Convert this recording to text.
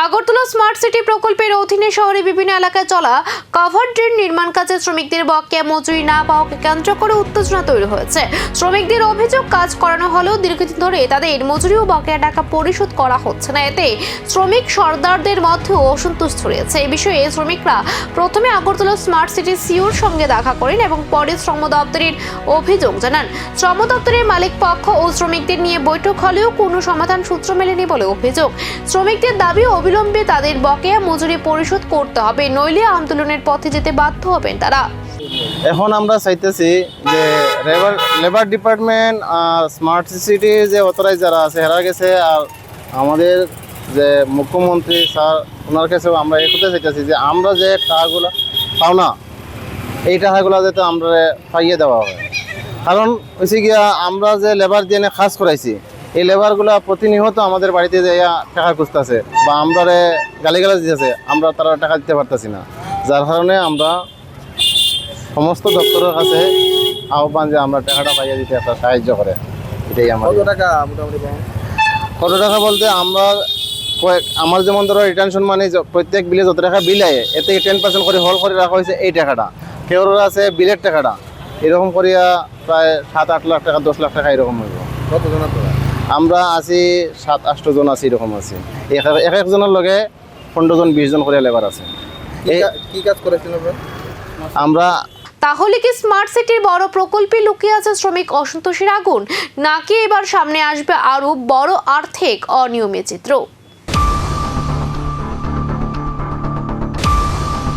Agartala smart city প্রকল্পের অধীনে শহরে বিভিন্ন এলাকায় চলা কভার ড্রেন নির্মাণ কাজে শ্রমিকদের বকেয়া মজুরি না পাওয়াকে কেন্দ্র করে উত্তেজনা তৈরি হয়েছে। শ্রমিকদের অভিযোগ, কাজ করানো হলেও দীর্ঘদিন ধরে তাদের মজুরি ও বকেয়া টাকা পরিশোধ করা হচ্ছে না। এতে শ্রমিক সর্দারদের মধ্যেও অসন্তোষ ছড়িয়েছে। এই বিষয়ে শ্রমিকরা প্রথমে আগরতলা স্মার্ট সিটি সিওর সঙ্গে দেখা করেন এবং পরে শ্রম দপ্তরের অভিযোগ জানান। শ্রম দপ্তরের মালিক পক্ষ ও শ্রমিকদের নিয়ে বৈঠক হলেও কোনো সমাধান সূত্র মেলেনি বলে অভিযোগ। শ্রমিকদের দাবি, অবিলম্বে তাদের বকেয়া মজুরি পরিশোধ করতে হবে, নইলে আন্দোলনের পথে যেতে বাধ্য হবেন তারা। এখন আমরা চাইতেছি যে লেবার ডিপার্টমেন্ট আর স্মার্ট সিটি যে অথরাইজ যারা আছে হেরা গেছে, আর আমাদের যে মুখ্যমন্ত্রী স্যার ওনার কাছেও আমরা একথা চাইতেছি যে আমরা যে টাকাগুলো পাও না, এই টাকাগুলো যাতে আমরা পাইয়ে দেওয়া হয়। কারণ হচ্ছে গিয়া আমরা যে লেবার দিয়ে কাজ করাইছি, এই লেবারগুলো প্রতিনিয়ত আমাদের বাড়িতে যাইয়া টাকা খুঁজতেছে বা আমরা গালিগালাজ দিতেছে, আমরা তারা টাকা দিতে পারতেছি না। যার কারণে আমরা সমস্ত দপ্তরের কাছে আহ্বান যে আমরা টাকাটা পাইয়া দিতে একটা সাহায্য করে। এটাই আমার। কত টাকা মোটামুটি পাবেন? কত টাকা বলতে আমার যেমন ধরো রিটার্নশন মানে প্রত্যেক বিলে যত টাকা বিল আয় এতে 10% করে হল করে রাখা হয়েছে এই টাকাটা। কেউ আছে বিলের টাকাটা এরকম করিয়া প্রায় 7-8 লাখ টাকা 10 লাখ টাকা এরকম হইব। কতজন আপনারা? আমরা আছি 7-8 জন আছি, এরকম আছি। এক একজনের লগে 15 জন 20 জন করে লেবার আছে। কি কাজ করেছেন আমরা তাহলে কি স্মার্ট সিটির বড় প্রকল্পে লুকিয়ে আছে শ্রমিক অসন্তোষের আগুন, নাকি এবার সামনে আসবে আরো বড় আর্থিক অনিয়মের চিত্র?